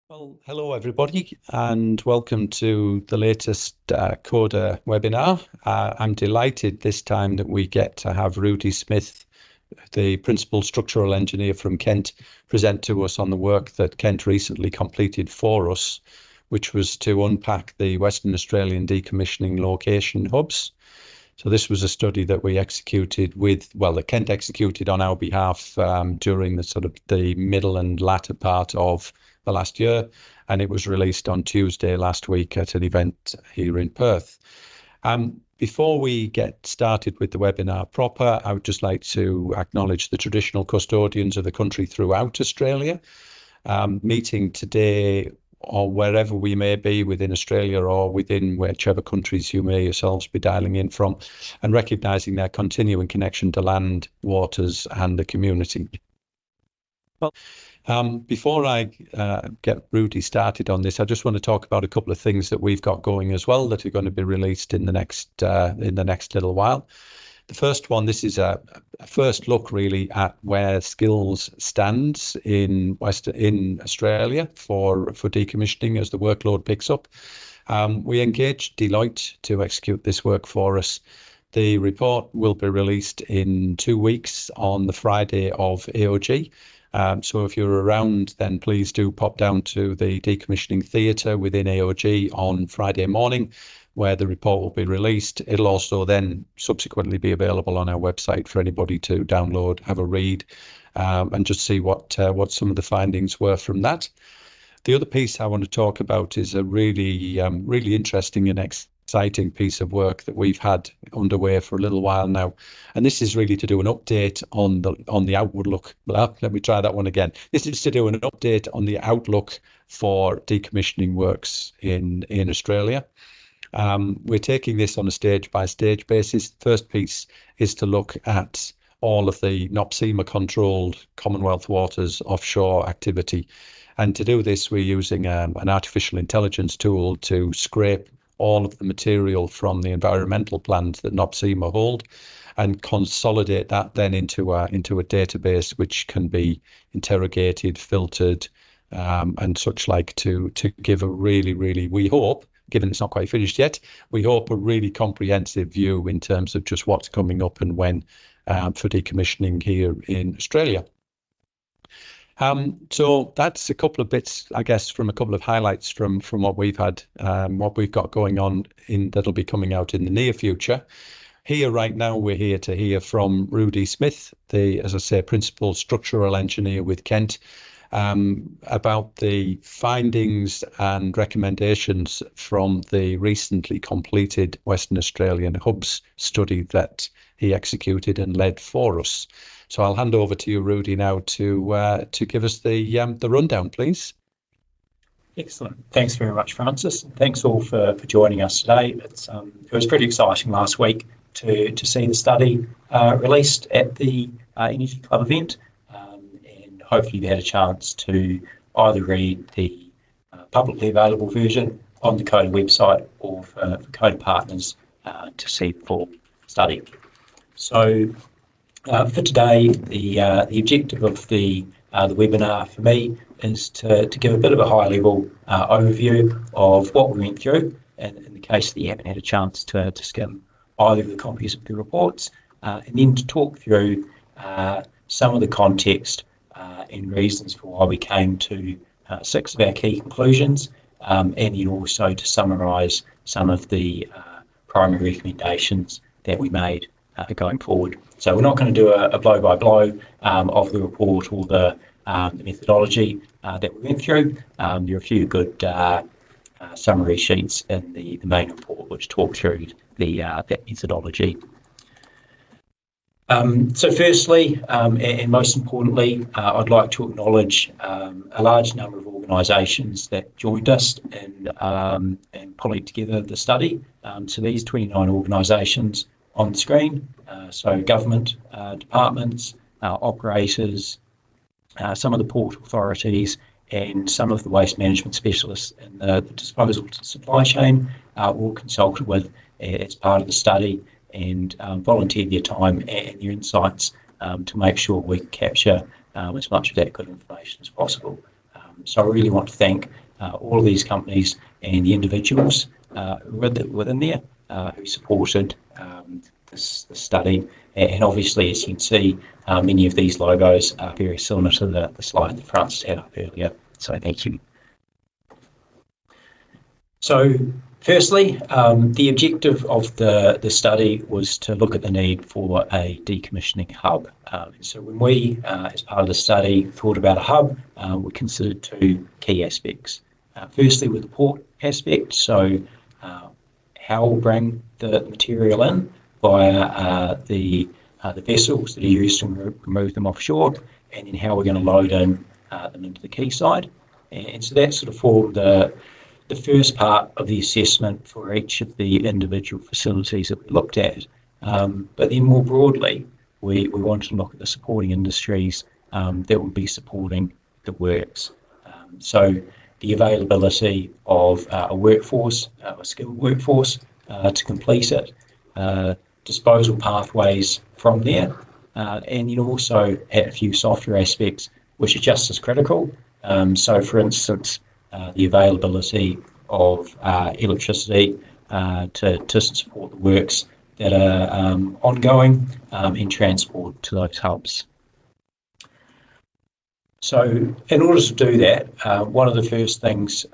Well, hello everybody, and welcome to the latest CODA webinar. I'm delighted this time that we get to have Rudi Smith, the Principal Structural Engineer from Kent, present to us on the work that Kent recently completed for us, which was to unpack the Western Australian decommissioning location hubs. So this was a study that we executed that Kent executed on our behalf during the middle and latter part of the last year, and it was released on Tuesday last week at an event here in Perth. Before we get started with the webinar proper, I would just like to acknowledge the traditional custodians of the country throughout Australia, meeting today or wherever we may be within Australia or within whichever countries you may yourselves be dialing in from, and recognising their continuing connection to land, waters and the community. Well, before I get Rudi started on this, I just want to talk about a couple of things that we've got going as well that are going to be released in the next little while. The first one, this is a first look really at where skills stands in Australia for decommissioning as the workload picks up. We engaged Deloitte to execute this work for us. The report will be released in 2 weeks on the Friday of AOG. So if you're around, then please do pop down to the decommissioning theatre within AOG on Friday morning, where the report will be released. It'll also then subsequently be available on our website for anybody to download, have a read, and just see what some of the findings were from that. The other piece I want to talk about is a really interesting and exciting piece of work that we've had underway for a little while now, and this is really to do an update on the outward look. Let me try that one again. This is to do an update on the outlook for decommissioning works in Australia. We're taking this on a stage-by-stage basis. The first piece is to look at all of the NOPSEMA-controlled Commonwealth waters offshore activity. And to do this, we're using an artificial intelligence tool to scrape all of the material from the environmental plans that NOPSEMA hold and consolidate that then into a database which can be interrogated, filtered, and such like to give a really, we hope, given it's not quite finished yet, we hope a really comprehensive view in terms of just what's coming up and when for decommissioning here in Australia. So that's a couple of bits, I guess, from a couple of highlights from what we've had, what we've got going on that'll be coming out in the near future. Here right now, we're here to hear from Rudi Smith, as I say, Principal Structural Engineer with Kent, about the findings and recommendations from the recently completed Western Australian hubs study that he executed and led for us. So I'll hand over to you, Rudi, now to give us the rundown, please. Excellent. Thanks very much, Francis. Thanks all for joining us today. It was pretty exciting last week to see the study released at the Energy Club event. Hopefully you had a chance to either read the publicly available version on the CODA website or for CODA partners to see the full study. So for today, the objective of the webinar for me is to give a bit of a high-level overview of what we went through, and in the case that you haven't had a chance to skim either of the copies of the reports, and then to talk through some of the context and reasons for why we came to 6 of our key conclusions, and then also to summarise some of the primary recommendations that we made going forward. So we're not going to do a blow-by-blow of the report or the methodology that we went through. There are a few good summary sheets in the main report which talk through that methodology. So firstly, and most importantly, I'd like to acknowledge a large number of organisations that joined us in pulling together the study. So these 29 organisations on the screen, so government departments, operators, some of the port authorities, and some of the waste management specialists in the disposal supply chain all consulted with as part of the study and volunteered their time and their insights to make sure we capture as much of that good information as possible. So I really want to thank all of these companies and the individuals within there who supported this study. And obviously, as you can see, many of these logos are very similar to the slide that Francis had up earlier. So thank you. So firstly, the objective of the study was to look at the need for a decommissioning hub. So when we, as part of the study, thought about a hub, we considered two key aspects. Firstly, with the port aspect, so how we'll bring the material in via the vessels that are used to remove them offshore, and then how we're going to load in them into the quayside. And so that sort of formed the first part of the assessment for each of the individual facilities that we looked at. But then more broadly, we wanted to look at the supporting industries that would be supporting the works. So the availability of a workforce, a skilled workforce to complete it, disposal pathways from there, and then also at a few softer aspects which are just as critical. So for instance, the availability of electricity to support the works that are ongoing and transport to those hubs. So in order to do that, one of the first things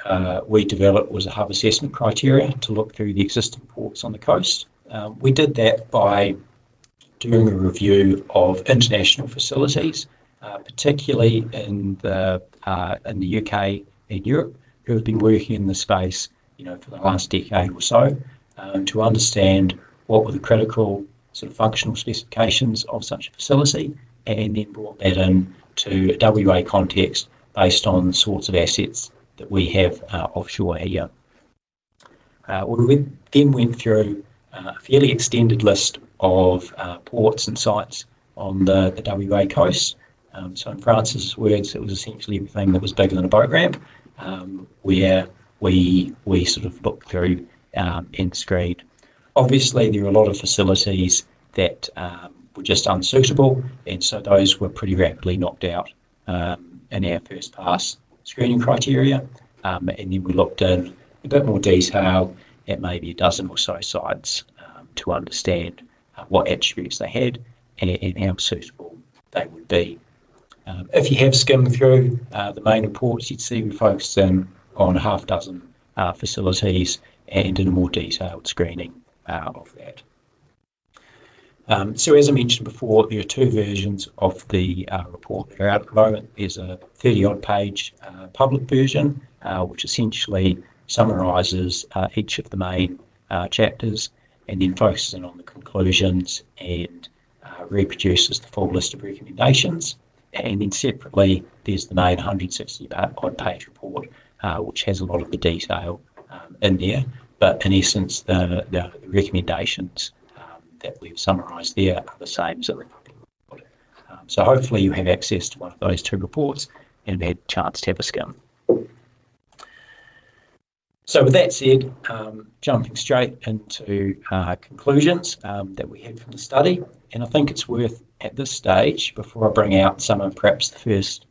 we developed was a hub assessment criteria to look through the existing ports on the coast. We did that by doing a review of international facilities, particularly in the UK and Europe, who have been working in the space, for the last decade or so, to understand what were the critical sort of functional specifications of such a facility, and then brought that in to a WA context based on the sorts of assets that we have offshore here. We then went through a fairly extended list of ports and sites on the WA coast. So in Francis's words, it was essentially everything that was bigger than a boat ramp, where we sort of looked through and screened. Obviously, there are a lot of facilities that were just unsuitable, and so those were pretty rapidly knocked out in our first pass screening criteria. And then we looked in a bit more detail at maybe a dozen or so sites to understand what attributes they had and how suitable they would be. If you have skimmed through the main reports, you'd see we focused in on a half dozen facilities and did a more detailed screening of that. So as I mentioned before, there are two versions of the report that are out at the moment. There's a 30-odd page public version, which essentially summarises each of the main chapters and then focuses in on the conclusions and reproduces the full list of recommendations. And then separately, there's the main 160-odd page report, which has a lot of the detail in there. But in essence, the recommendations that we've summarised there are the same as the report. So hopefully you have access to one of those two reports and had a chance to have a skim. So with that said, jumping straight into conclusions that we had from the study, and I think it's worth at this stage, before I bring out some of perhaps the first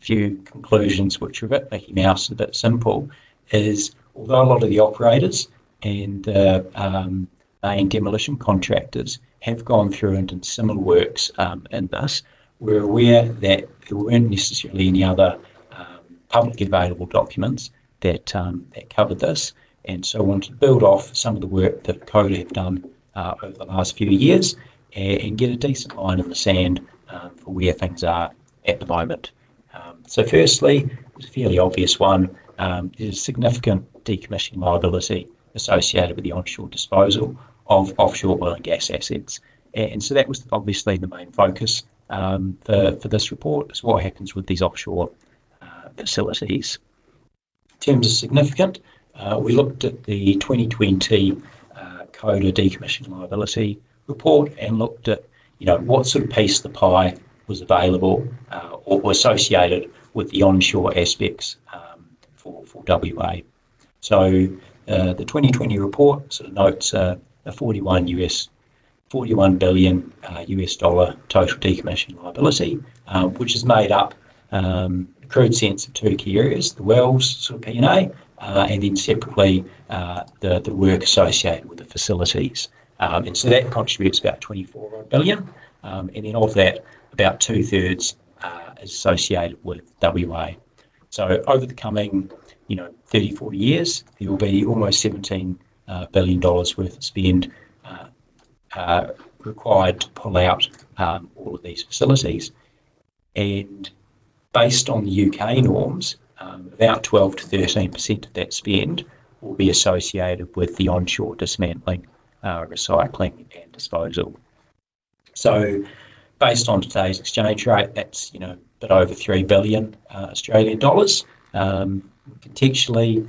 few conclusions which are a bit Mickey Mouse and a bit simple, is although a lot of the operators and main demolition contractors have gone through and done similar works in this, we're aware that there weren't necessarily any other publicly available documents that covered this, and so I wanted to build off some of the work that CODA have done over the last few years and get a decent line in the sand for where things are at the moment. So firstly, it's a fairly obvious one. There's significant decommissioning liability associated with the onshore disposal of offshore oil and gas assets. And so that was obviously the main focus for this report, is what happens with these offshore facilities. In terms of significant, we looked at the 2020 CODA decommissioning liability report and looked at what sort of piece of the pie was available or associated with the onshore aspects for WA. So the 2020 report sort of notes a 41 billion US dollar total decommissioning liability, which is made up crude sense of two key areas: the wells, sort of P&A, and then separately the work associated with the facilities. And so that contributes about 24 billion, and then of that, about 2/3 is associated with WA. So over the coming, 30, 40 years, there will be almost $17 billion worth of spend required to pull out all of these facilities. And based on the UK norms, about 12 to 13% of that spend will be associated with the onshore dismantling, recycling and disposal. So based on today's exchange rate, that's a bit over 3 billion Australian dollars. Contextually,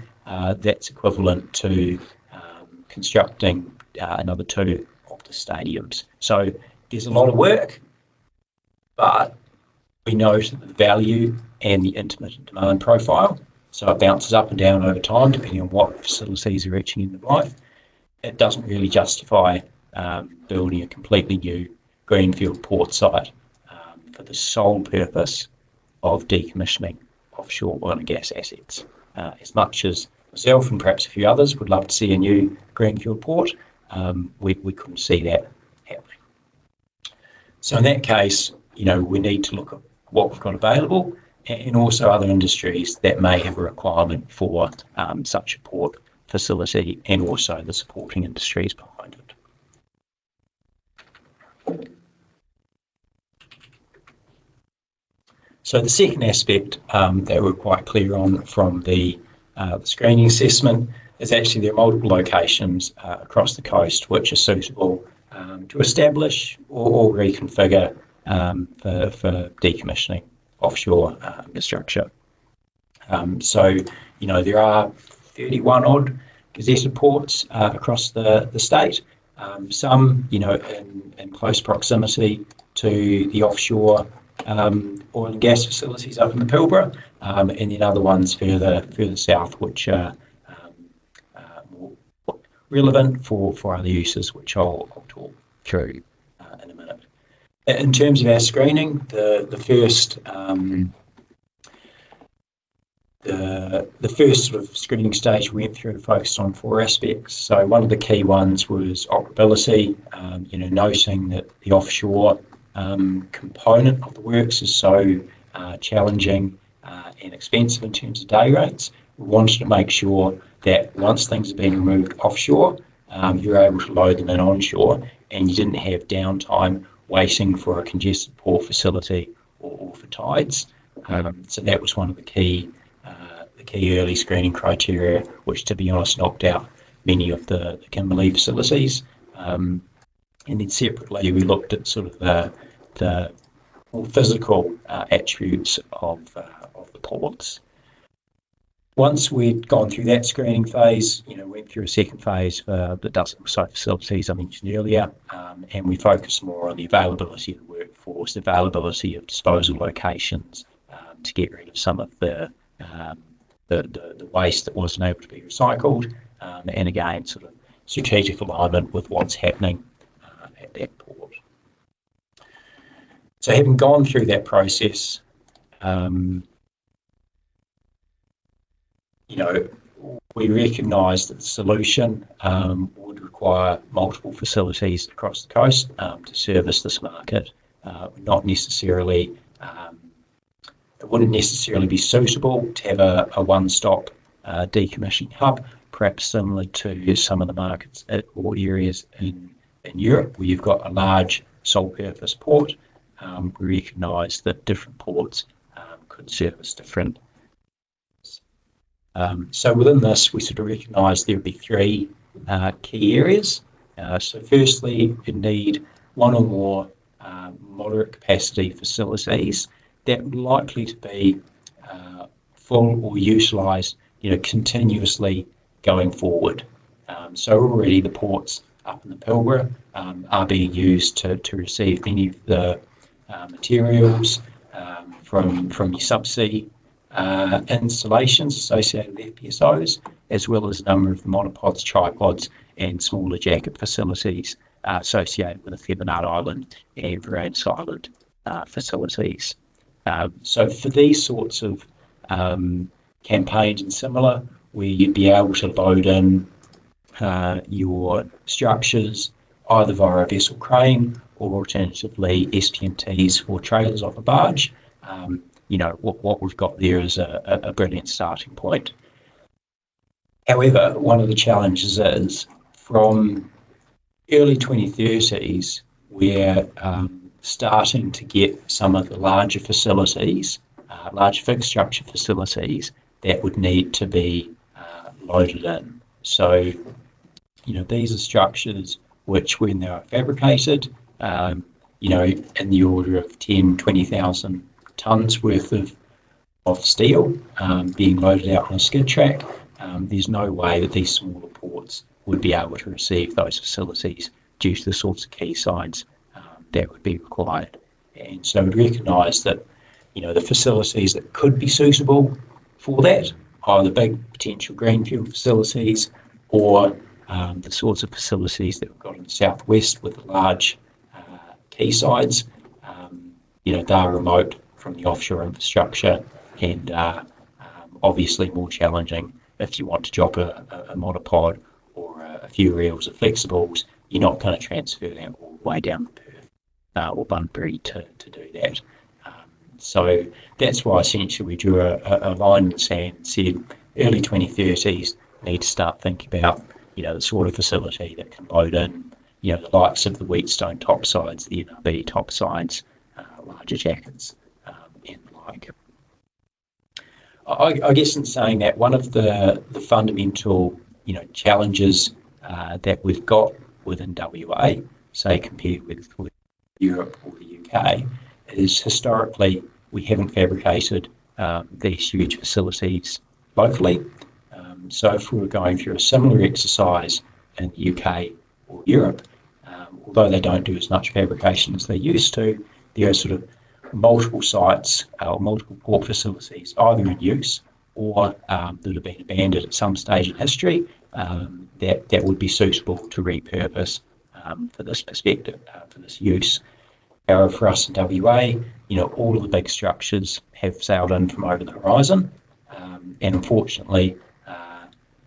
that's equivalent to constructing another 2 of the stadiums. So there's a lot of work, but we note the value and the intermittent demand profile. So it bounces up and down over time, depending on what facilities are reaching end of life. It doesn't really justify building a completely new greenfield port site for the sole purpose of decommissioning offshore oil and gas assets. As much as myself and perhaps a few others would love to see a new greenfield port, we couldn't see that happening. So in that case, we need to look at what we've got available and also other industries that may have a requirement for such a port facility and also the supporting industries behind it. So the second aspect that we're quite clear on from the screening assessment is actually there are multiple locations across the coast which are suitable to establish or reconfigure for decommissioning offshore infrastructure. So there are 31 odd gazetted ports across the state, some in close proximity to the offshore oil and gas facilities up in the Pilbara, and then other ones further south which are more relevant for other uses, which I'll talk through in a minute. In terms of our screening, the first sort of screening stage we went through focused on 4 aspects. So one of the key ones was operability, noting that the offshore component of the works is so challenging and expensive in terms of day rates. We wanted to make sure that once things have been removed offshore, you're able to load them in onshore and you didn't have downtime waiting for a congested port facility or for tides. So that was one of the key early screening criteria, which to be honest knocked out many of the Kimberley facilities. And then separately we looked at sort of the more physical attributes of the ports. Once we'd gone through that screening phase, went through a second phase for the dozen or so facilities I mentioned earlier, and we focused more on the availability of the workforce, the availability of disposal locations to get rid of some of the waste that wasn't able to be recycled, and again, sort of strategic alignment with what's happening at that port. So having gone through that process, we recognised that the solution would require multiple facilities across the coast to service this market. Not necessarily, it wouldn't necessarily be suitable to have a one-stop decommissioning hub, perhaps similar to some of the markets or areas in Europe where you've got a large sole-purpose port. We recognise that different ports could service different. So within this, we sort of recognise there would be 3 key areas. So firstly, you need one or more moderate capacity facilities that are likely to be full or utilised, continuously going forward. So already the ports up in the Pilbara are being used to receive many of the materials from your subsea installations associated with FPSOs, as well as a number of the monopods, tripods and smaller jacket facilities associated with the Thevenard Island and Varanus Island facilities. So for these sorts of campaigns and similar, where you'd be able to load in your structures either via a vessel crane or alternatively STMTs or trailers off a barge, what we've got there is a brilliant starting point. However, one of the challenges is from early 2030s, we're starting to get some of the larger facilities, large fixed structure facilities that would need to be loaded in. So, these are structures which, when they are fabricated, in the order of 10, 20,000 tonnes worth of steel being loaded out on a skid track, there's no way that these smaller ports would be able to receive those facilities due to the sorts of quaysides that would be required. And so we'd recognise that, the facilities that could be suitable for that are the big potential greenfield facilities or the sorts of facilities that we've got in the southwest with the large quaysides. They're remote from the offshore infrastructure and obviously more challenging if you want to drop a monopod or a few reels of flexibles. You're not going to transfer that all the way down to Perth or Bunbury to do that. So that's why essentially we drew a line in the sand and said early 2030s need to start thinking about the sort of facility that can load in the likes of the Wheatstone topsides, the NRB topsides, larger jackets, and the like. I guess in saying that, one of the fundamental challenges that we've got within WA, say compared with Europe or the UK, is historically we haven't fabricated these huge facilities locally. So if we were going through a similar exercise in the UK or Europe, although they don't do as much fabrication as they used to, there are sort of multiple sites or multiple port facilities either in use or that have been abandoned at some stage in history that would be suitable to repurpose for this perspective, for this use. However, for us in WA, all of the big structures have sailed in from over the horizon, and unfortunately,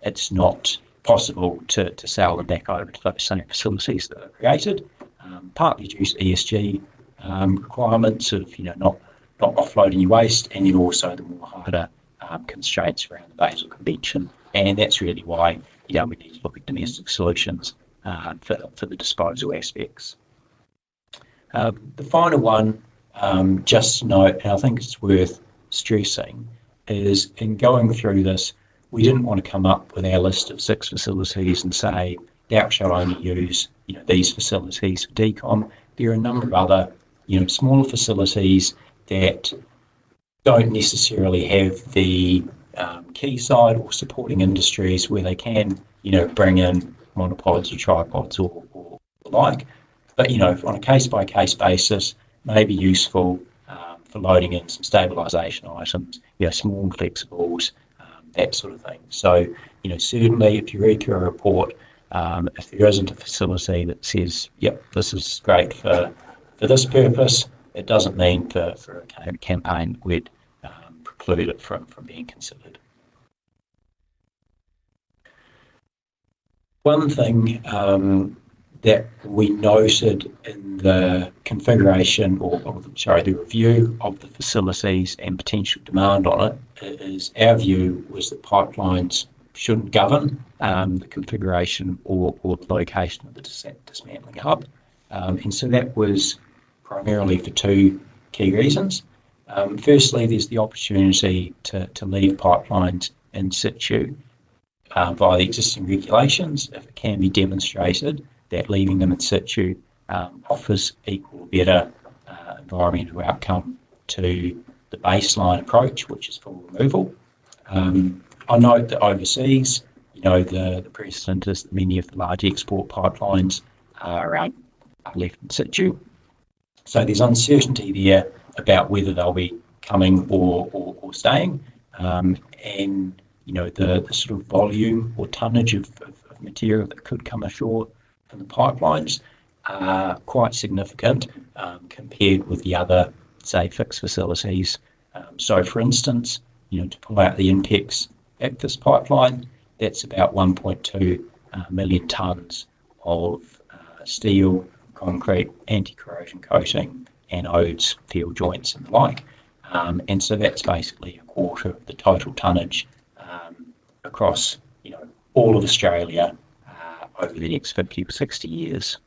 it's not possible to sail them back over to those same facilities that are created, partly due to ESG requirements of not offloading your waste, and then also the more harder constraints around the Basel Convention, and that's really why we need to look at domestic solutions for the disposal aspects. The final one, just to note, and I think it's worth stressing, is in going through this, we didn't want to come up with our list of 6 facilities and say, thou shalt only use these facilities for decom. There are a number of other smaller facilities that don't necessarily have the quayside or supporting industries where they can bring in monopods or tripods or the like, but on a case-by-case basis may be useful for loading in some stabilisation items, small flexibles, that sort of thing. So, certainly if you read through a report, if there isn't a facility that says, yep, this is great for this purpose, it doesn't mean for a campaign we'd preclude it from being considered. One thing that we noted in the configuration the review of the facilities and potential demand on it is our view was that pipelines shouldn't govern the configuration or the location of the dismantling hub. And so that was primarily for 2 key reasons. Firstly, there's the opportunity to leave pipelines in situ via the existing regulations if it can be demonstrated that leaving them in situ offers equal or better environmental outcome to the baseline approach, which is full removal. I note that overseas, the precedent is that many of the large export pipelines are left in situ. So there's uncertainty there about whether they'll be coming or staying. And, the sort of volume or tonnage of material that could come ashore from the pipelines are quite significant compared with the other say, fixed facilities. So, for instance, to pull out the INPEX Actus pipeline, that's about 1.2 million tonnes of steel, concrete, anti-corrosion coating, anodes, field joints, and the like. And so that's basically a quarter of the total tonnage across, all of Australia over the next 50 or 60 years.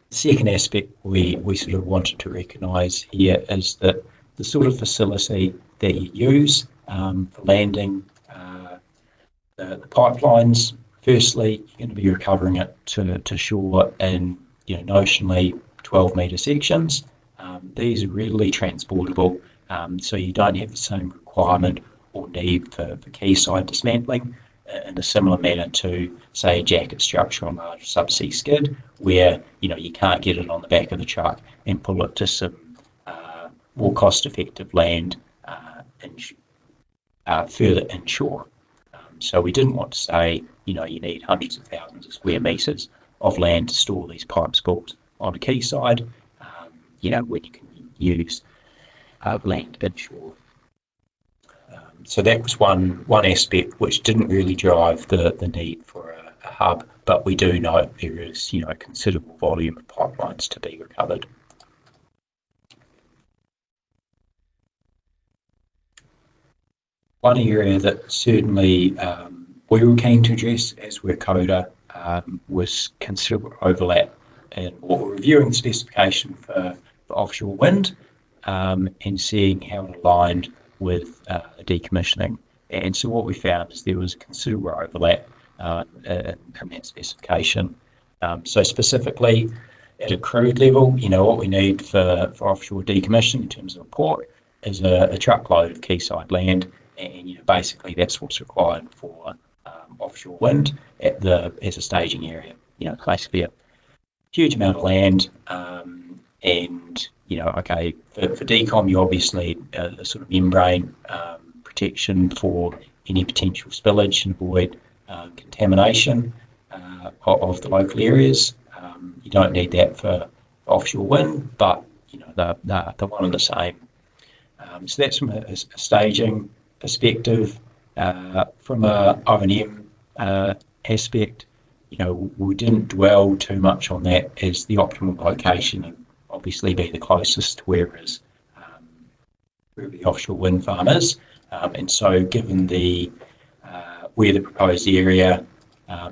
The second aspect we sort of wanted to recognise here is that the sort of facility that you use for landing the pipelines, firstly, you're going to be recovering it to shore in notionally 12-metre sections. These are readily transportable, so you don't have the same requirement or need for quayside dismantling in a similar manner to, say, a jacket structure on a large subsea skid, where you can't get it on the back of the truck and pull it to some more cost-effective land further inshore. So we didn't want to say, you need hundreds of thousands of square metres of land to store these pipe spools on a quayside, when you can use land inshore. So that was one aspect which didn't really drive the need for a hub, but we do know there is, a considerable volume of pipelines to be recovered. One area that certainly we were keen to address as we're CODA was considerable overlap in what we're reviewing the specification for offshore wind and seeing how it aligned with decommissioning. And so what we found is there was considerable overlap in that specification. So specifically at a crude level, what we need for offshore decommissioning in terms of a port is a truckload of quayside land, and basically that's what's required for offshore wind as a staging area. Basically a huge amount of land, and okay, for decom you obviously need a sort of membrane protection for any potential spillage and avoid contamination of the local areas. You don't need that for offshore wind, but they're one and the same. So that's from a staging perspective. From a O&M aspect, we didn't dwell too much on that, as the optimal location and obviously be the closest to where the offshore wind farm is. And so given where the proposed area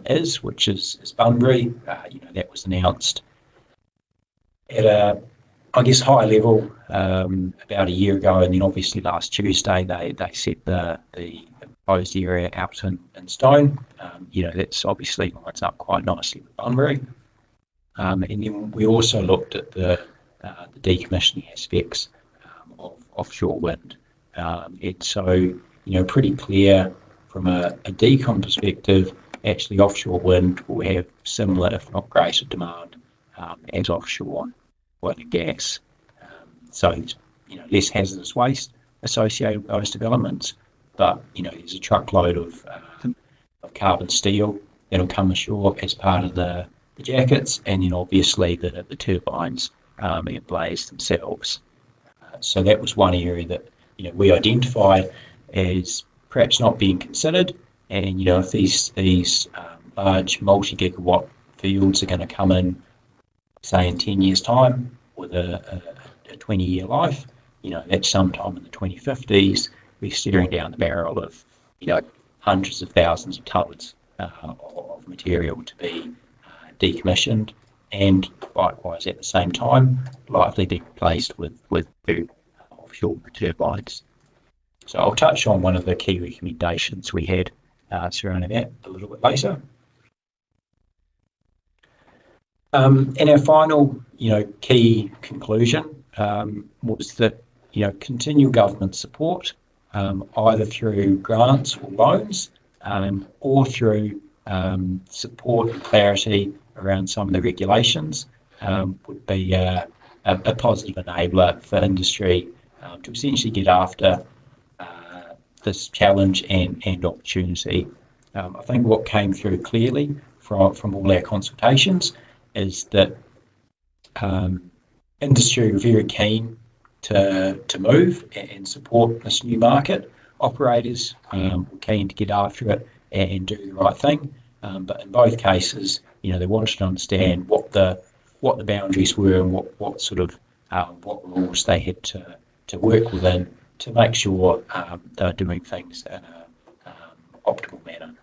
is, which is Bunbury, that was announced at a, high level about a year ago, and then obviously last Tuesday they set the proposed area out in stone. That's obviously lines up quite nicely with Bunbury. And then we also looked at the decommissioning aspects of offshore wind. And so, pretty clear from a decom perspective, actually offshore wind will have similar, if not greater, demand as offshore oil and gas. So, less hazardous waste associated with those developments, but, there's a truckload of carbon steel that'll come ashore as part of the jackets, and then obviously the turbines and blades themselves. So that was one area that we identified as perhaps not being considered, and if these large multi-gigawatt fields are going to come in, say in 10 years' time with a 20-year life, that's sometime in the 2050s, we're staring down the barrel of hundreds of thousands of tonnes of material to be decommissioned, and likewise at the same time likely be replaced with offshore turbines. So I'll touch on one of the key recommendations we had surrounding that a little bit later. And our final key conclusion was that continue government support, either through grants or loans, or through support and clarity around some of the regulations, would be a positive enabler for industry to essentially get after this challenge and opportunity. I think what came through clearly from all our consultations is that industry are very keen to move and support this new market. Operators were keen to get after it and do the right thing, but in both cases, they wanted to understand what the boundaries were and what sort of what rules they had to work within to make sure they were doing things in an optimal manner.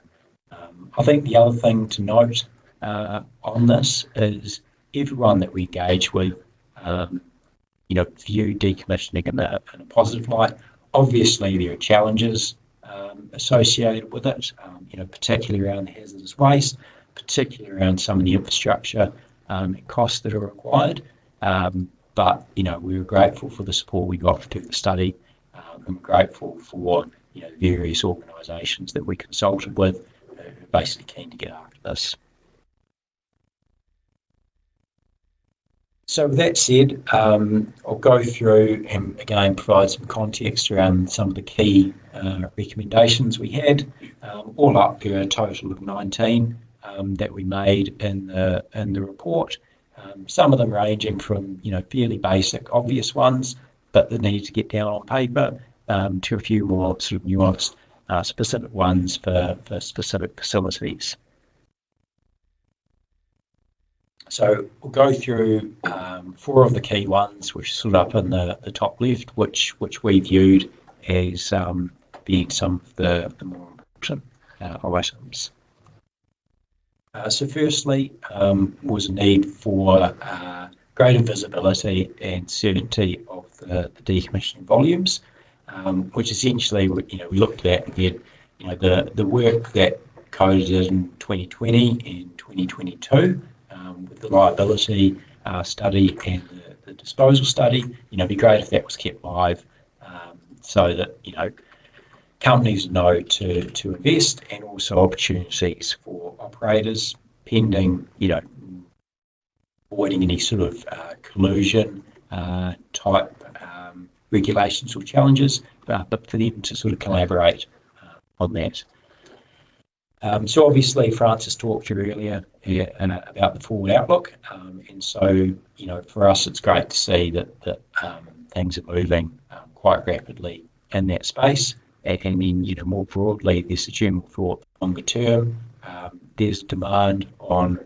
I think the other thing to note on this is everyone that we engage with, view decommissioning in a positive light. Obviously, there are challenges associated with it, particularly around the hazardous waste, particularly around some of the infrastructure costs that are required. But we were grateful for the support we got to do the study, and we're grateful for various organisations that we consulted with who are basically keen to get after this. So with that said, I'll go through and again provide some context around some of the key recommendations we had. All up, there are a total of 19 that we made in the report. Some of them ranging from fairly basic, obvious ones, but that need to get down on paper, to a few more sort of nuanced, specific ones for specific facilities. So we'll go through 4 of the key ones, which are sort of up in the top left, which we viewed as being some of the more important items. So firstly, was a need for greater visibility and certainty of the decommissioning volumes, which essentially we looked at again, the work that CODA did in 2020 and 2022 with the liability study and the disposal study. It'd be great if that was kept live, so that companies know to invest, and also opportunities for operators pending, avoiding any sort of collusion type regulations or challenges, but for them to sort of collaborate on that. So obviously Francis talked to you earlier about the forward outlook, and so for us it's great to see that things are moving quite rapidly in that space. And then, more broadly, there's a general thought longer term. There's demand on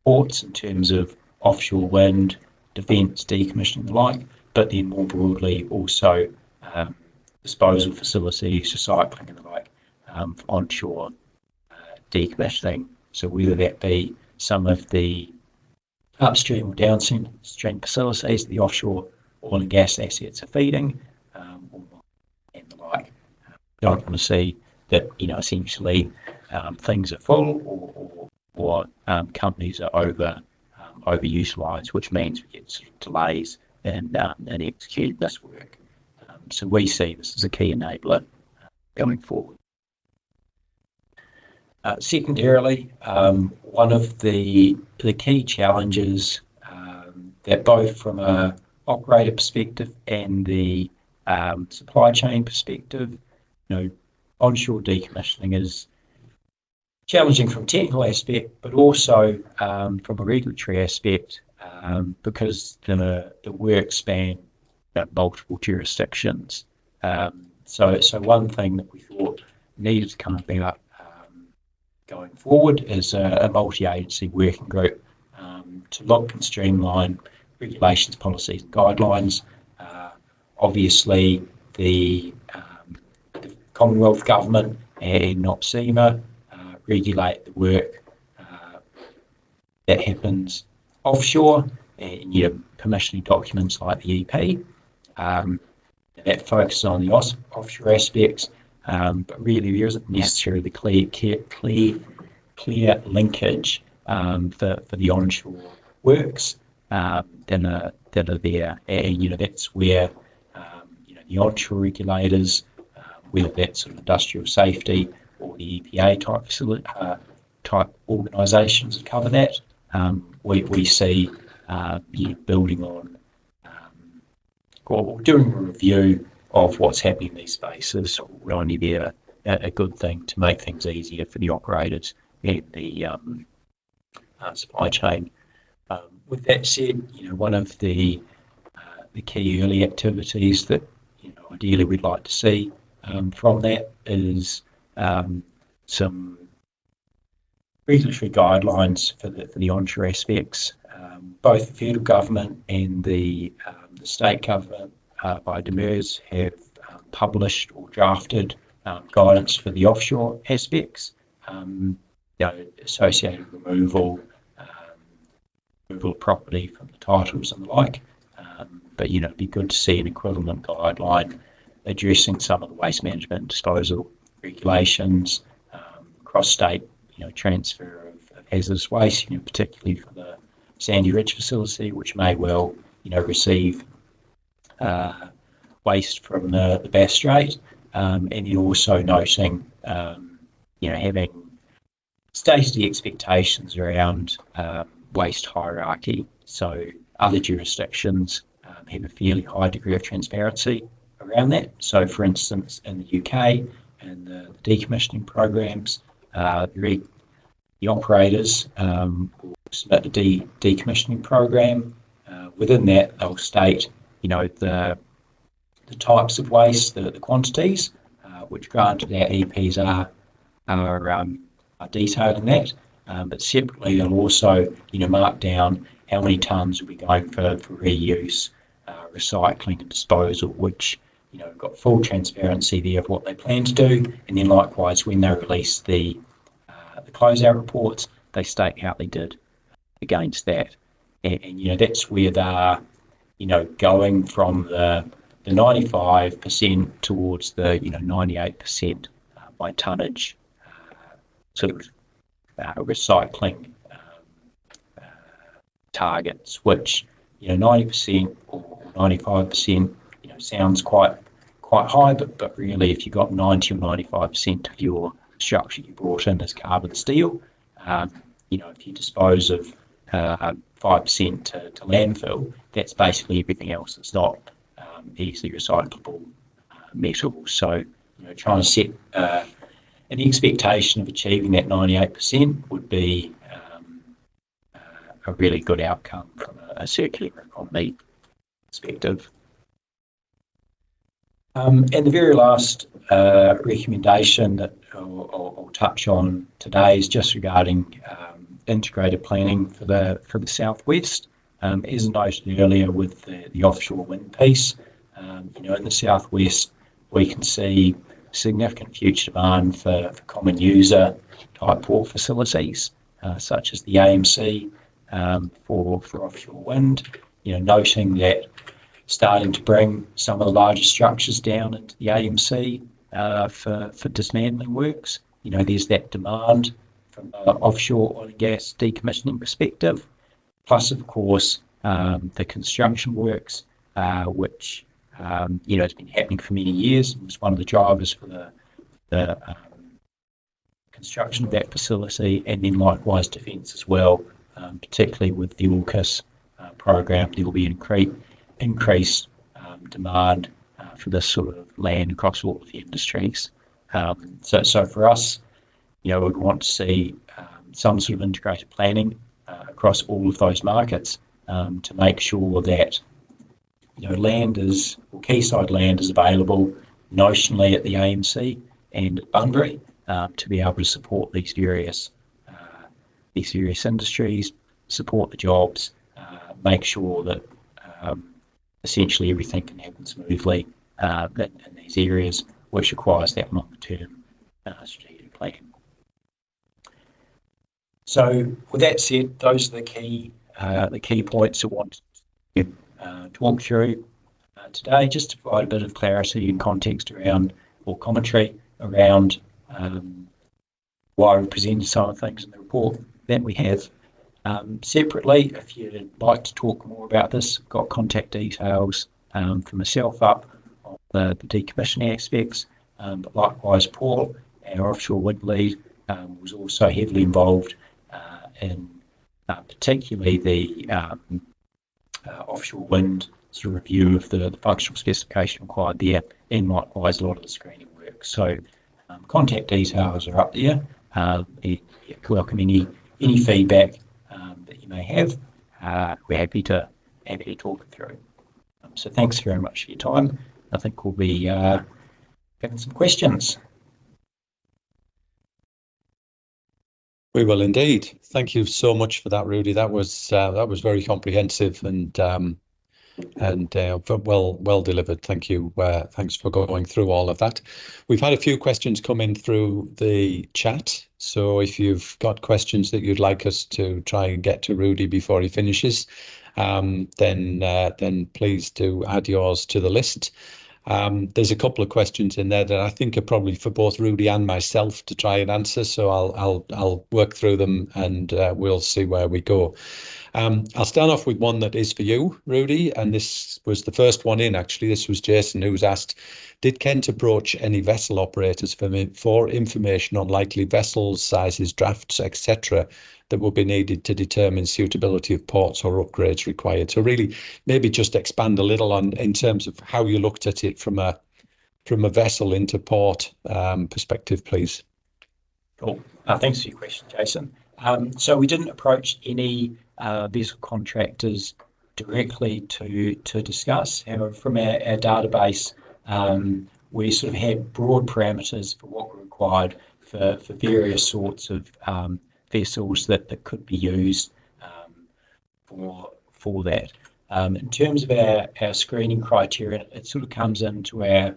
ports in terms of offshore wind, defence, decommissioning and the like, but then more broadly also disposal facilities, recycling and the like, onshore decommissioning. So whether that be some of the upstream or downstream facilities the offshore oil and gas assets are feeding, and the like. Don't want to see that essentially things are full or companies are overutilised, which means we get sort of delays in executing this work. So we see this as a key enabler going forward. Secondarily, one of the key challenges that both from a operator perspective and the supply chain perspective, onshore decommissioning is challenging from a technical aspect, but also from a regulatory aspect, because the work span multiple jurisdictions. So one thing that we thought needed to come about going forward is a multi-agency working group to look and streamline regulations, policies and guidelines. Obviously, the Commonwealth Government and NOPSEMA regulate the work that happens offshore, and permissioning documents like the EP that focus on the offshore aspects, but really there isn't necessarily the clear linkage for the onshore works that are there, and that's where the onshore regulators, whether that's sort of industrial safety or the EPA type organisations that cover that, we see building on or doing a review of what's happening in these spaces will only be a good thing to make things easier for the operators and the supply chain With that said, one of the key early activities that ideally we'd like to see from that is some regulatory guidelines for the onshore aspects. Both the federal government and the state government by DEMIRS have published or drafted guidance for the offshore aspects, associated removal of property from the titles and the like. But it'd be good to see an equivalent guideline addressing some of the waste management and disposal regulations, cross-state transfer of hazardous waste, particularly for the Sandy Ridge facility, which may well receive waste from the Bass Strait, and then also noting having stated expectations around waste hierarchy. So other jurisdictions have a fairly high degree of transparency around that. So for instance, in the UK and the decommissioning programs, the operators will submit a decommissioning program. Within that, they'll state the types of waste, the quantities, which granted our EPs are detailing that. But separately, they'll also mark down how many tonnes will be going for reuse, recycling and disposal, which got full transparency there of what they plan to do. And then likewise, when they release the closeout reports, they state how they did against that. And that's where they're going from the 95% towards the 98% by tonnage sort of recycling targets, which 90% or 95% sounds quite high, but really if you've got 90 or 95% of your structure you brought in as carbon steel, if you dispose of 5% to landfill, that's basically everything else that's not easily recyclable metal. So trying to set an expectation of achieving that 98% would be a really good outcome from a circular economy perspective. And the very last recommendation that I'll touch on today is just regarding integrated planning for the southwest. As noted earlier with the offshore wind piece, in the southwest we can see significant future demand for common user type port facilities, such as the AMC for offshore wind. Noting that starting to bring some of the larger structures down into the AMC for dismantling works. There's that demand from an offshore oil and gas decommissioning perspective, plus of course the construction works, which has been happening for many years. It was one of the drivers for the construction of that facility, and then likewise defence as well, particularly with the AUKUS program. There will be increased demand for this sort of land across all of the industries. So for us, we'd want to see some sort of integrated planning across all of those markets to make sure that quayside land is available notionally at the AMC and at Bunbury to be able to support these various industries, support the jobs, make sure that essentially everything can happen smoothly in these areas, which requires that long-term strategic plan. So with that said, those are the key points I want to talk through today, just to provide a bit of clarity and context around, or commentary around why we presented some of the things in the report that we have. Separately, if you'd like to talk more about this, I've got contact details for myself up on the decommissioning aspects, but likewise Paul, our offshore wind lead, was also heavily involved in particularly the offshore wind sort of review of the functional specification required there, and likewise a lot of the screening work. So contact details are up there. Welcome any feedback that you may have, we're happy to talk it through. So thanks very much for your time. I think we'll be having some questions. We will indeed. Thank you so much for that, Rudi. That was very comprehensive and well delivered. Thank you. Thanks for going through all of that. We've had a few questions come in through the chat. So if you've got questions that you'd like us to try and get to Rudi before he finishes, then please do add yours to the list. There's a couple of questions in there that I think are probably for both Rudi and myself to try and answer. So I'll work through them and we'll see where we go. I'll start off with one that is for you, Rudi, and this was the first one in, actually. This was Jason, who's asked, did Kent approach any vessel operators for information on likely vessels, sizes, drafts, etc., that will be needed to determine suitability of ports or upgrades required? So really, maybe just expand a little on in terms of how you looked at it from a vessel into port perspective, please. Cool. Thanks for your question, Jason. So we didn't approach any vessel contractors directly to discuss. However, from our database, we sort of had broad parameters for what were required for various sorts of vessels that could be used for that. In terms of our screening criteria, it sort of comes into our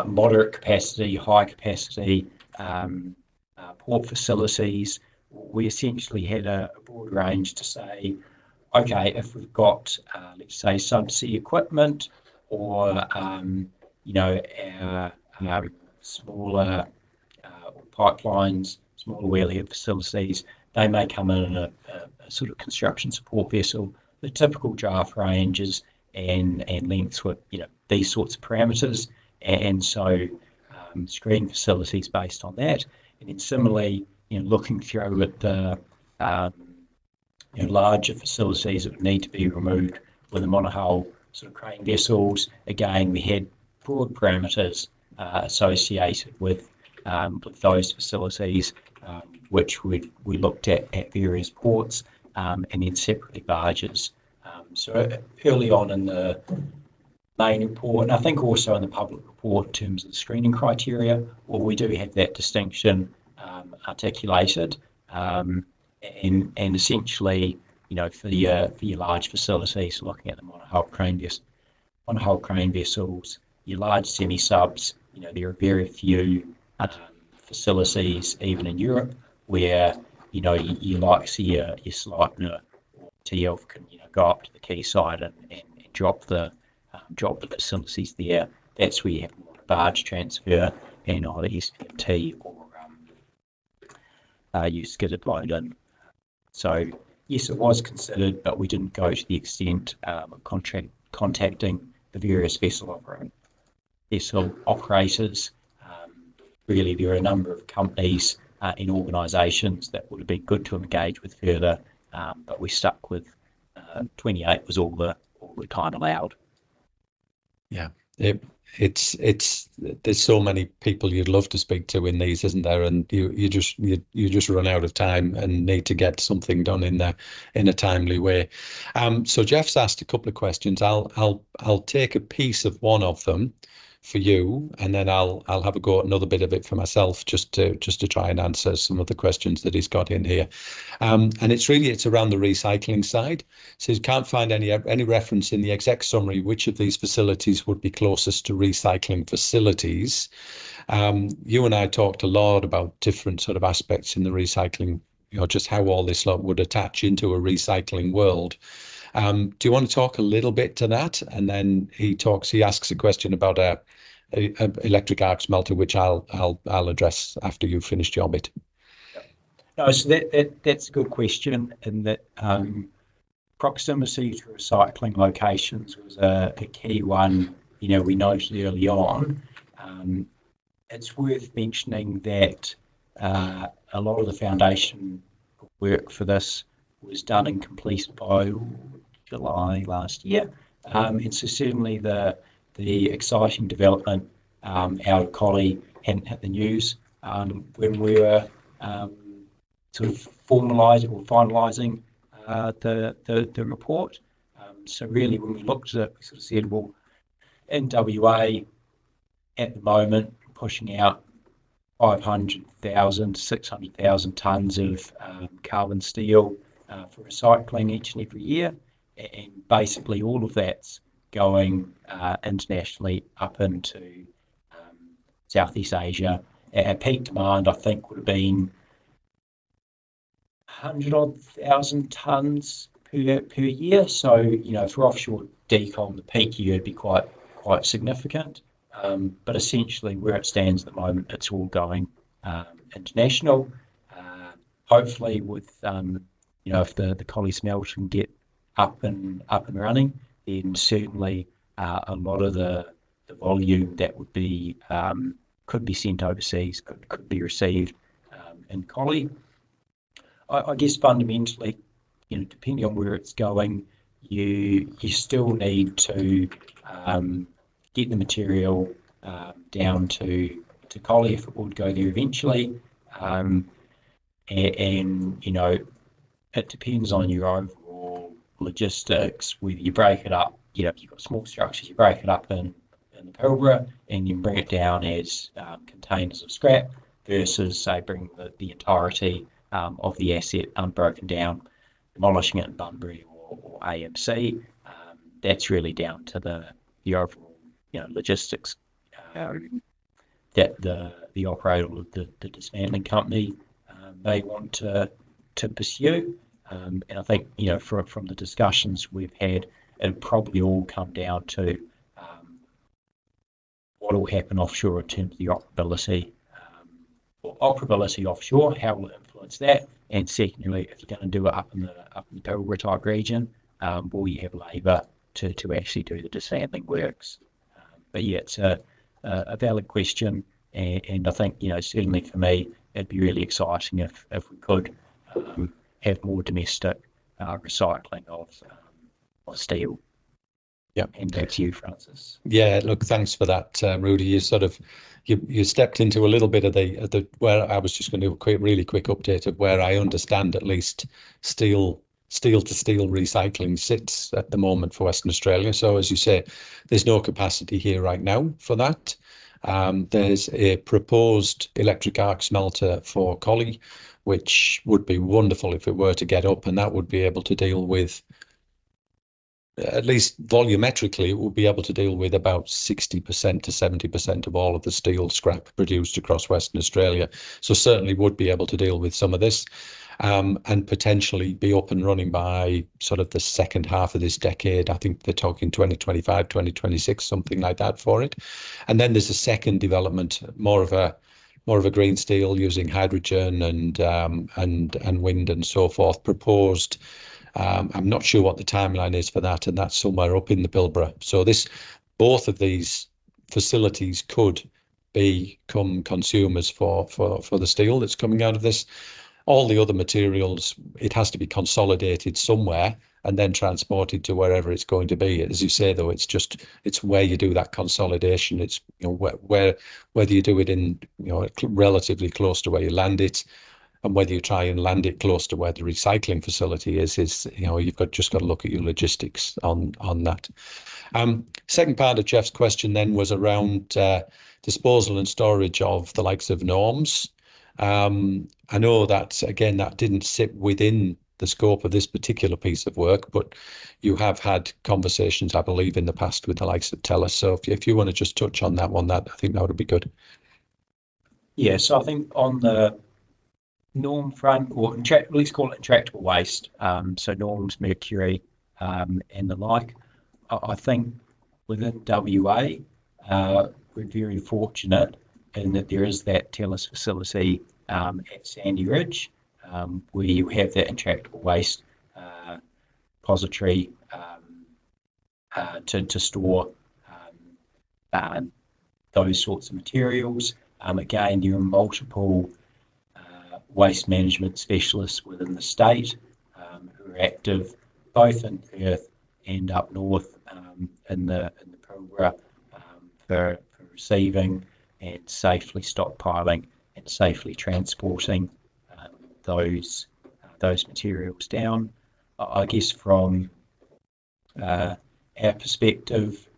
moderate capacity, high capacity port facilities. We essentially had a broad range to say, okay, if we've got, let's say, subsea equipment or, our smaller pipelines, smaller wellhead facilities, they may come in a sort of construction support vessel. The typical draft ranges and lengths were, these sorts of parameters. And so screening facilities based on that. And then similarly, looking through at the larger facilities that would need to be removed with the monohull sort of crane vessels. Again, we had broad parameters associated with those facilities, which we looked at various ports and then separately barges. So early on in the main report, and I think also in the public report in terms of the screening criteria, well, we do have that distinction articulated, and essentially, for your large facilities, looking at the monohull crane vessels, your large semi-subs, there are very few facilities, even in Europe, where you like see your Sleipner or TF can go up to the quayside and drop the facilities there. That's where you have more barge transfer and either SPT or use skidded load-in. So yes, it was considered, but we didn't go to the extent of contacting the various vessel operators. Really, there are a number of companies and organisations that would have been good to engage with further, but we stuck with 28 was all the time allowed. Yeah, it's there's so many people you'd love to speak to in these, isn't there? And you just run out of time and need to get something done in a timely way. So Jeff's asked a couple of questions. I'll take a piece of one of them for you, and then I'll have a go at another bit of it for myself, just to try and answer some of the questions that he's got in here. And it's around the recycling side. So you can't find any reference in the exec summary which of these facilities would be closest to recycling facilities. You and I talked a lot about different sort of aspects in the recycling, just how all this lot would attach into a recycling world. Do you want to talk a little bit to that? And then he asks a question about a electric arc smelter, which I'll address after you've finished your bit. No, so that's a good question, and that proximity to recycling locations was a key one. We noted early on. It's worth mentioning that a lot of the foundation work for this was done and completed by July last year, and so certainly the exciting development out of CODA hadn't hit the news when we were sort of finalising the report. So really, when we looked at it, we sort of said, well, in WA at the moment, pushing out 500,000, 600,000 tonnes of carbon steel for recycling each and every year, and basically all of that's going internationally up into Southeast Asia. Our peak demand, I think, would have been 100,000 tonnes per year. So, for offshore decom, the peak year would be quite significant. But essentially, where it stands at the moment, it's all going international. Hopefully, with if the Collie smelter can get up and running, then certainly a lot of the volume that would be could be sent overseas could be received in Collie. I guess fundamentally, depending on where it's going, you still need to get the material down to Collie if it would go there eventually, and it depends on your overall logistics, whether you break it up. If you've got small structures, you break it up in the Pilbara and you bring it down as containers of scrap, versus say bringing the entirety of the asset unbroken down, demolishing it in Bunbury or AMC. That's really down to the overall logistics that the operator of the dismantling company may want to pursue. And I think from the discussions we've had, it'll probably all come down to what will happen offshore in terms of the operability offshore, how will it influence that, and secondly, if you're going to do it up in the Pilbara type region, will you have labour to actually do the dismantling works? But yeah, it's a valid question, and I think certainly for me it'd be really exciting if we could have more domestic recycling of steel. Yeah. And back to you, Francis. Yeah, look, thanks for that, Rudi. You stepped into a little bit of the where I was just going to do a really quick update of where I understand at least steel to steel recycling sits at the moment for Western Australia. So as you say, there's no capacity here right now for that. There's a proposed electric arc smelter for Collie, which would be wonderful if it were to get up, and that would be able to deal with, at least volumetrically, it will be able to deal with about 60% to 70% of all of the steel scrap produced across Western Australia. So certainly would be able to deal with some of this, and potentially be up and running by sort of the second half of this decade. I think they're talking 2025, 2026, something like that for it. And then there's a second development, more of a green steel using hydrogen and wind and so forth proposed. I'm not sure what the timeline is for that, and that's somewhere up in the Pilbara. So both of these facilities could become consumers for the steel that's coming out of this. All the other materials, it has to be consolidated somewhere and then transported to wherever it's going to be. As you say, though, it's where you do that consolidation. It's whether you do it in relatively close to where you land it, and whether you try and land it close to where the recycling facility is you've just got to look at your logistics on that. Second part of Jeff's question then was around disposal and storage of the likes of norms. I know that, again, that didn't sit within the scope of this particular piece of work, but you have had conversations, I believe, in the past with the likes of TELUS. So if you want to just touch on that one, I think that would be good. Yeah, so I think on the norm front, or let's call it intractable waste, so norms, mercury, and the like, I think within WA, we're very fortunate in that there is that TELUS facility at Sandy Ridge, where you have that intractable waste repository to store those sorts of materials. Again, there are multiple waste management specialists within the state who are active both in Perth and up north in the Pilbara for receiving and safely stockpiling and safely transporting those materials down. I guess from our perspective,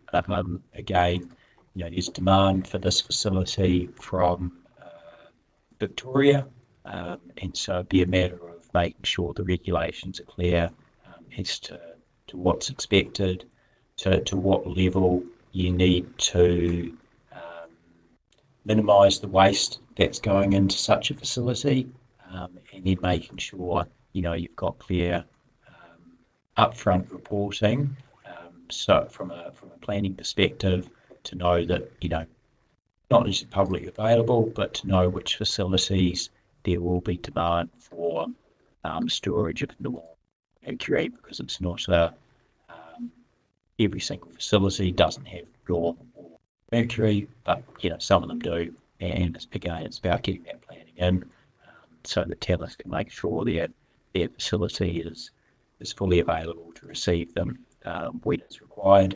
again, there's demand for this facility from Victoria, and so it'd be a matter of making sure the regulations are clear as to what's expected, to what level you need to minimise the waste that's going into such a facility, and then making sure you've got clear upfront reporting. So from a planning perspective, to know that not just publicly available, but to know which facilities there will be demand for storage of normal mercury, because it's not every single facility doesn't have raw mercury, but some of them do, and it's about getting that planning in, so that Tellus can make sure their facility is fully available to receive them when it's required.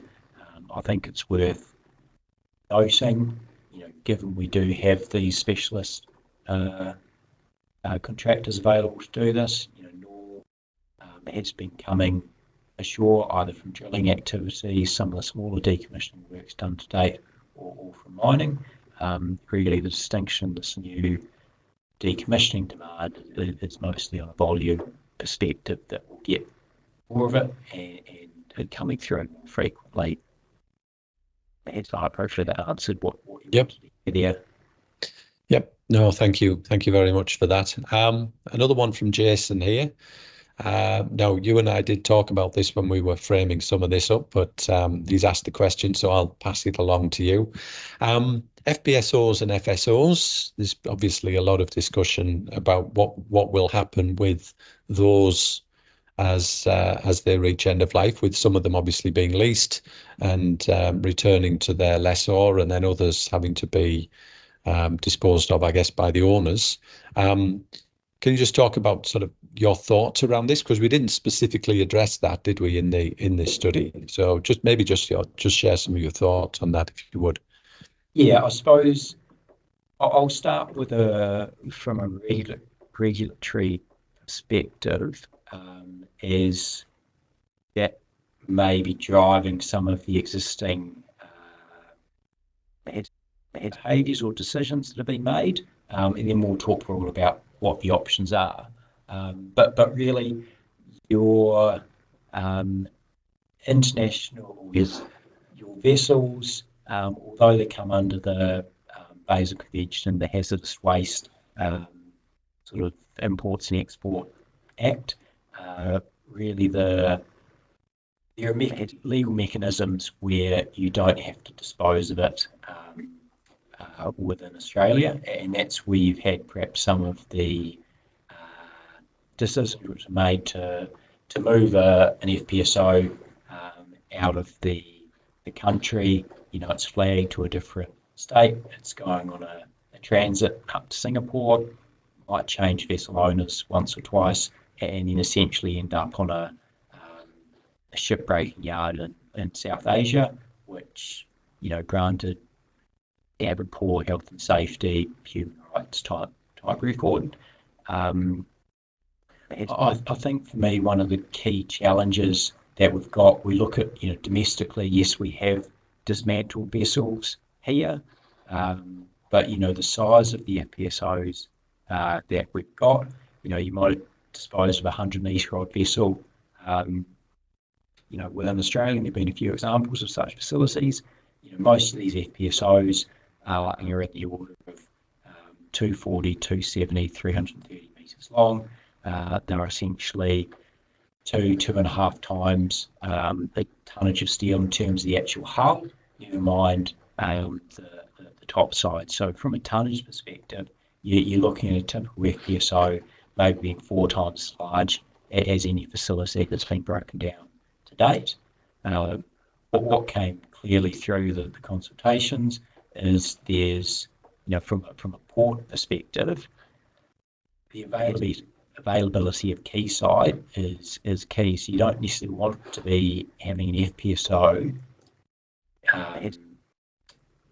I think it's worth noting, given we do have these specialist contractors available to do this, Nor has been coming ashore either from drilling activities, some of the smaller decommissioning works done to date, or from mining. Really, the distinction, this new decommissioning demand is mostly on a volume perspective, that will get more of it and coming through frequently. And so I appreciate that answered what you Yep. there. Yep. No, thank you. Thank you very much for that. Another one from Jason here. Now, you and I did talk about this when we were framing some of this up, but he's asked the question, so I'll pass it along to you. FPSOs and FSOs, there's obviously a lot of discussion about what will happen with those as they reach end of life, with some of them obviously being leased and returning to their lessor, and then others having to be disposed of, I guess, by the owners. Can you just talk about sort of your thoughts around this? Because we didn't specifically address that, did we, in this study? So just share some of your thoughts on that, if you would. Yeah, I suppose I'll start with from a regulatory perspective, is that may be driving some of the existing behaviours or decisions that have been made, and then we'll talk for all about what the options are. But really, your international, your vessels, although they come under the Basel Convention, the Hazardous Waste sort of Imports and Export Act, really there are legal mechanisms where you don't have to dispose of it within Australia, and that's where you've had perhaps some of the decisions which are made to move an FPSO out of the country. It's flagged to a different state, it's going on a transit up to Singapore, might change vessel owners once or twice, and then essentially end up on a shipbreaking yard in South Asia, which, granted, have a poor health and safety, human rights type record. I think for me, one of the key challenges that we've got, we look at, domestically, yes, we have dismantled vessels here, but, the size of the FPSOs that we've got, you might dispose of a 100-metre-old vessel. Within Australia, there have been a few examples of such facilities. Most of these FPSOs are at the order of 240, 270, 330 metres long. They're essentially 2.5 times the tonnage of steel in terms of the actual hull, never mind the top side. So from a tonnage perspective, you're looking at a typical FPSO maybe being 4 times as large as any facility that's been broken down to date. But what came clearly through the consultations is there's, from a port perspective, the availability of quayside is key. So you don't necessarily want to be having an FPSO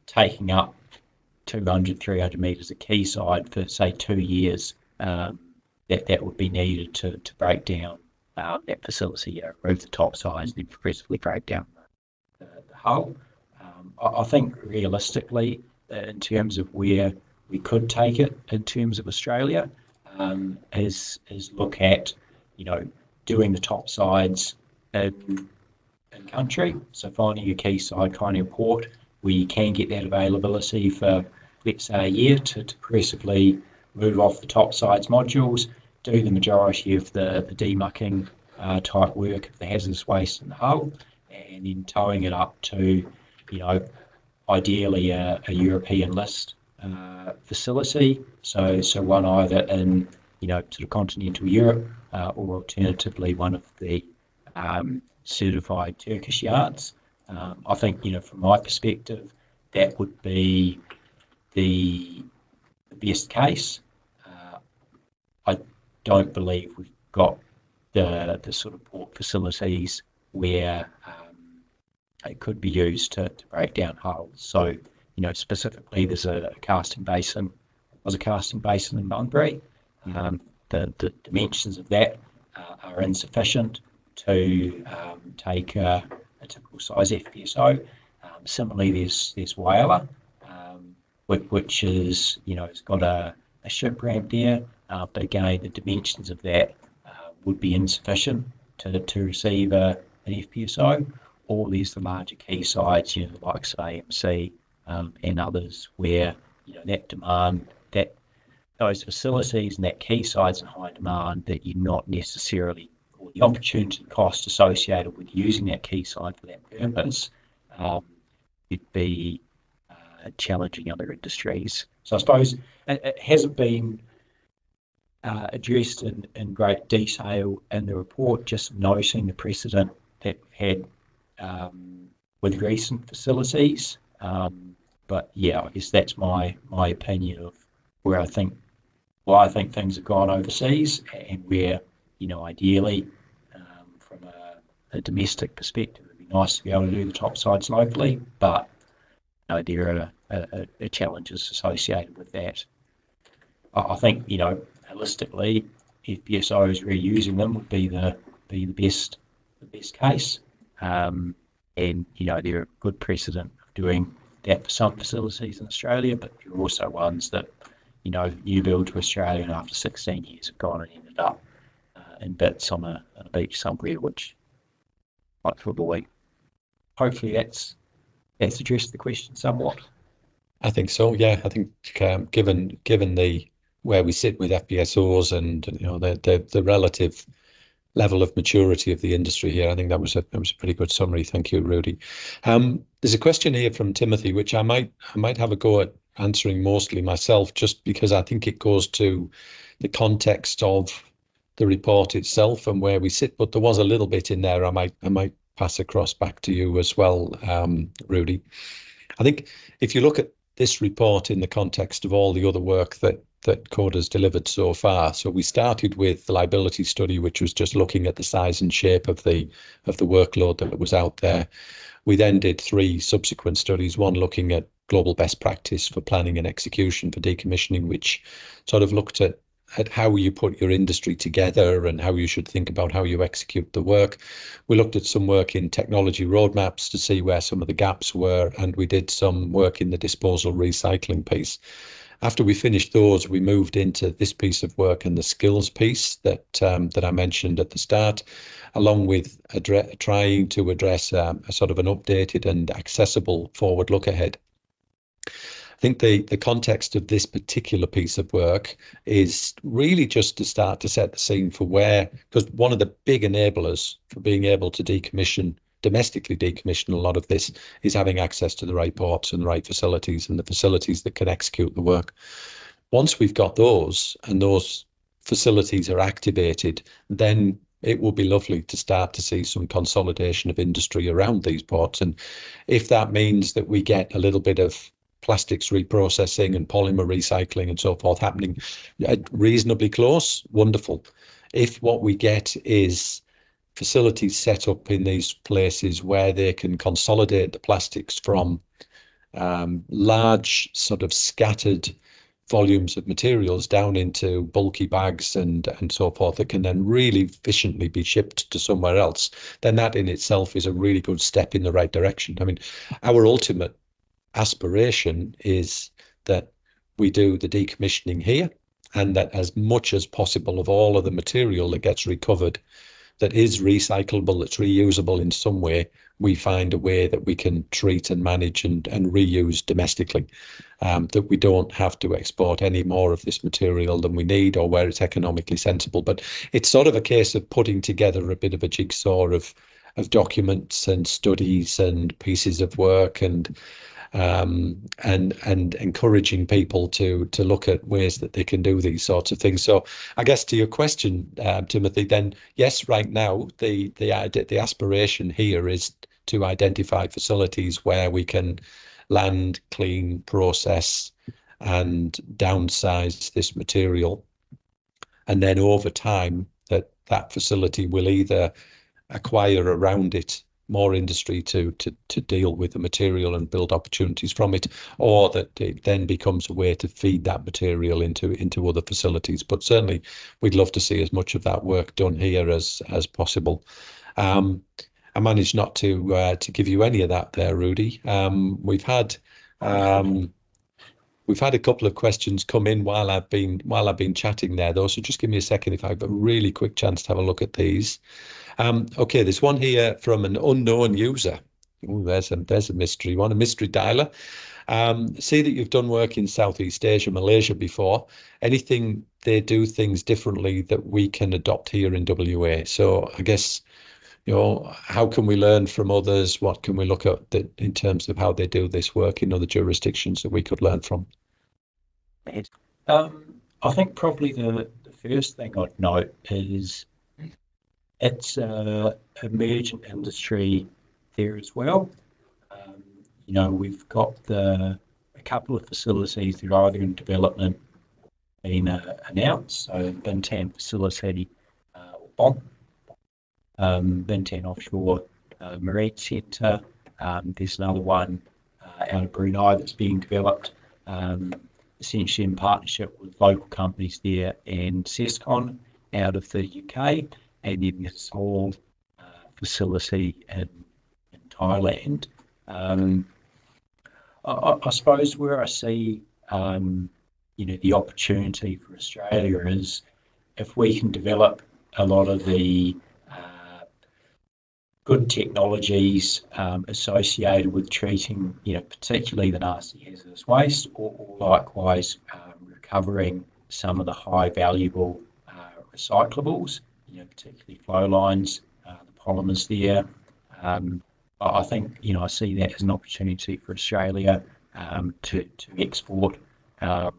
taking up 200, 300 metres of quayside for, say, 2 years. That would be needed to break down that facility, remove the top sides, then progressively break down the hull. I think realistically, in terms of where we could take it in terms of Australia, is look at, doing the top sides in country. So finding a quayside kind of port where you can get that availability for, let's say, a year to progressively move off the top sides modules, do the majority of the demucking type work of the hazardous waste in the hull, and then towing it up to, ideally a European list facility. So one either in, sort of continental Europe, or alternatively one of the certified Turkish yards. I think, from my perspective, that would be the best case. I don't believe we've got the sort of port facilities where it could be used to break down hulls. So, specifically, there's a casting basin. Was a casting basin in Bunbury. The dimensions of that are insufficient to take a typical size FPSO. Similarly, there's Whaler, which is, it's got a ship ramp there, but again, the dimensions of that would be insufficient to receive an FPSO. Or there's the larger quaysides, the likes of AMC and others, where that demand, those facilities and that quayside's in high demand, that you're not necessarily, or the opportunity cost associated with using that quayside for that purpose, it'd be challenging other industries. So I suppose it hasn't been addressed in great detail in the report, just noting the precedent that we've had with recent facilities. But yeah, I guess that's my opinion of why I think things have gone overseas, and where, ideally, from a domestic perspective, it'd be nice to be able to do the top sides locally, but there are challenges associated with that. I think, holistically, FPSOs reusing them would be the best case. And there are good precedent of doing that for some facilities in Australia, but there are also ones that, new build to Australia, and after 16 years have gone and ended up in bits on a beach somewhere, which I'd like to avoid. Hopefully that's addressed the question somewhat. I think so. Yeah, I think given the where we sit with FPSOs and the relative level of maturity of the industry here, I think that was a pretty good summary. Thank you, Rudi. There's a question here from Timothy, which I might have a go at answering mostly myself, just because I think it goes to the context of the report itself and where we sit. But there was a little bit in there I might pass across back to you as well, Rudi. I think if you look at this report in the context of all the other work that CODA's delivered so far. So we started with the liability study, which was just looking at the size and shape of the workload that was out there. We then did 3 subsequent studies, one looking at global best practice for planning and execution for decommissioning, which sort of looked at how you put your industry together and how you should think about how you execute the work. We looked at some work in technology roadmaps to see where some of the gaps were, and we did some work in the disposal recycling piece. After we finished those, we moved into this piece of work and the skills piece that I mentioned at the start, along with trying to address a sort of an updated and accessible forward look ahead. I think the context of this particular piece of work is really just to start to set the scene for where, because one of the big enablers for being able to domestically decommission a lot of this is having access to the right ports and the right facilities and the facilities that can execute the work. Once we've got those and those facilities are activated, then it will be lovely to start to see some consolidation of industry around these ports. And if that means that we get a little bit of plastics reprocessing and polymer recycling and so forth happening reasonably close, wonderful. If what we get is facilities set up in these places where they can consolidate the plastics from large sort of scattered volumes of materials down into bulky bags and so forth that can then really efficiently be shipped to somewhere else, then that in itself is a really good step in the right direction. I mean, our ultimate aspiration is that we do the decommissioning here, and that as much as possible of all of the material that gets recovered that is recyclable, that's reusable in some way, we find a way that we can treat and manage and reuse domestically, that we don't have to export any more of this material than we need or where it's economically sensible. But it's sort of a case of putting together a bit of a jigsaw of documents and studies and pieces of work and encouraging people to look at ways that they can do these sorts of things. So I guess to your question, Timothy, then yes, right now the aspiration here is to identify facilities where we can land, clean, process, and downsize this material, and then over time that facility will either acquire around it more industry to deal with the material and build opportunities from it, or that it then becomes a way to feed that material into other facilities. But certainly we'd love to see as much of that work done here as possible. I managed not to give you any of that there, Rudi. We've had a couple of questions come in while I've been chatting there, though. So just give me a second if I have a really quick chance to have a look at these. Okay, there's one here from an unknown user. Oh, there's a mystery one, a mystery dialer. See that you've done work in Southeast Asia, Malaysia before. Anything they do things differently that we can adopt here in WA? So I guess, how can we learn from others? What can we look at in terms of how they do this work in other jurisdictions that we could learn from? I think probably the first thing I'd note is it's an emergent industry there as well. We've got a couple of facilities that are either in development, been announced. So Bintan facility, Bintan offshore marine centre. There's another one out of Brunei that's being developed, essentially in partnership with local companies there and Sescon out of the UK. And then there's a small facility in Thailand. I suppose where I see, the opportunity for Australia is if we can develop a lot of the good technologies associated with treating, particularly the nasty hazardous waste, or likewise recovering some of the high valuable recyclables, particularly flow lines, the polymers there. I think, I see that as an opportunity for Australia to export or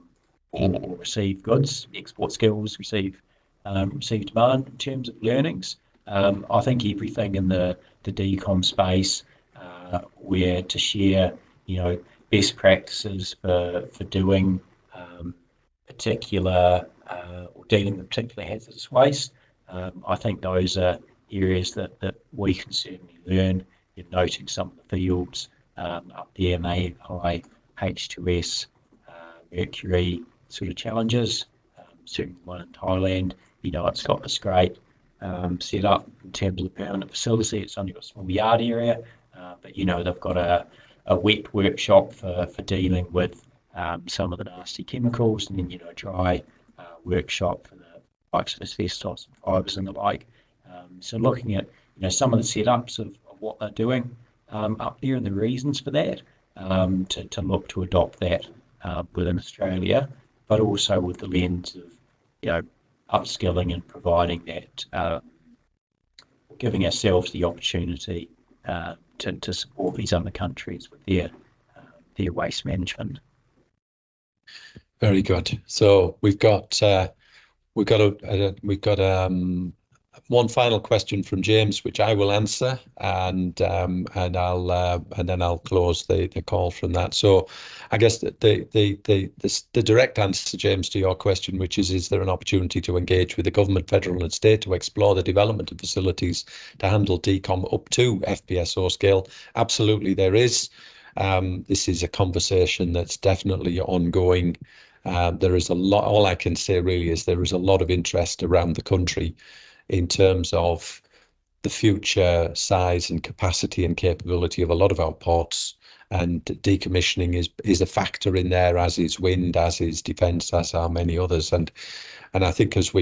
receive goods, export skills, receive demand in terms of learnings. I think everything in the decom space, where to share, best practices for doing particular or dealing with particular hazardous waste. I think those are areas that we can certainly learn. You're noting some of the fields up there, may high H2S, mercury sort of challenges. Certainly one in Thailand, it's got this great set up in terms of the permanent facility. It's only got a small yard area, but they've got a wet workshop for dealing with some of the nasty chemicals, and then a dry workshop for the likes of asbestos and fibres and the like. So looking at some of the setups of what they're doing up there and the reasons for that, to look to adopt that within Australia, but also with the lens of upskilling and providing that, giving ourselves the opportunity to support these other countries with their waste management. Very good. So we've got one final question from James, which I will answer, and then I'll close the call from that. So I guess the direct answer, James, to your question, which is there an opportunity to engage with the government, federal and state, to explore the development of facilities to handle decom up to FPSO scale? Absolutely, there is. This is a conversation that's definitely ongoing There is a lot. All I can say really is there is a lot of interest around the country in terms of the future size and capacity and capability of a lot of our ports. And decommissioning is a factor in there, as is wind, as is defence, as are many others. And I think as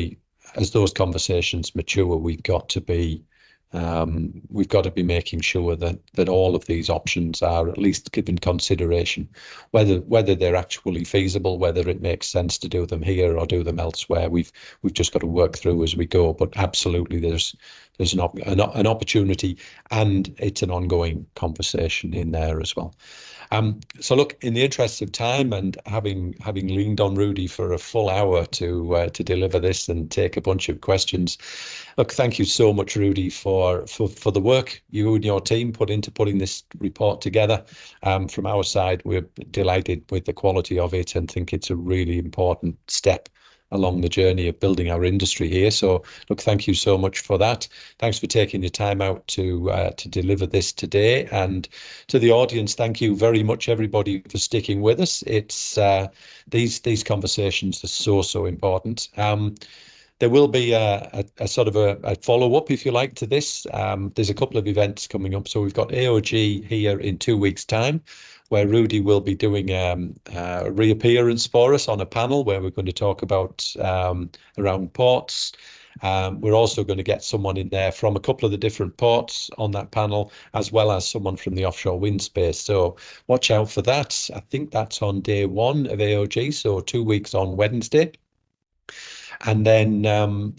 those conversations mature, we've got to be making sure that all of these options are at least given consideration, whether they're actually feasible, whether it makes sense to do them here or do them elsewhere. We've just got to work through as we go. But absolutely, there's an opportunity, and it's an ongoing conversation in there as well. So look, in the interest of time and having leaned on Rudi for a full hour to deliver this and take a bunch of questions, look, thank you so much, Rudi, for the work you and your team put into putting this report together. From our side, we're delighted with the quality of it and think it's a really important step along the journey of building our industry here. So look, thank you so much for that. Thanks for taking your time out to deliver this today. And to the audience, thank you very much, everybody, for sticking with us. It's these conversations are so important. There will be a sort of a follow-up, if you like, to this. There's a couple of events coming up. So we've got AOG here in 2 weeks' time, where Rudi will be doing a reappearance for us on a panel where we're going to talk about around ports. We're also going to get someone in there from a couple of the different ports on that panel, as well as someone from the offshore wind space. So watch out for that. I think that's on day 1 of AOG, so 2 weeks on Wednesday. And then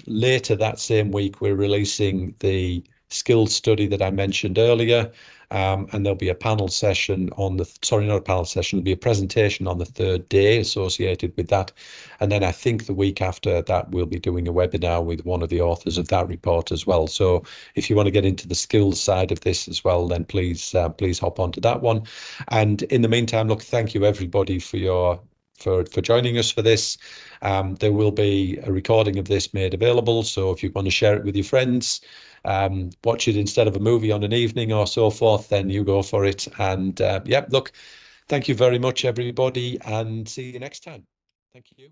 later that same week, we're releasing the skills study that I mentioned earlier. And there'll be a panel session not a panel session, there'll be a presentation on the 3rd day associated with that. And then I think the week after that, we'll be doing a webinar with one of the authors of that report as well. So if you want to get into the skills side of this as well, then please hop onto that one. And in the meantime, look, thank you everybody for joining us for this. There will be a recording of this made available. So if you want to share it with your friends, watch it instead of a movie on an evening or so forth, then you go for it. And yeah, look, thank you very much, everybody, and see you next time. Thank you.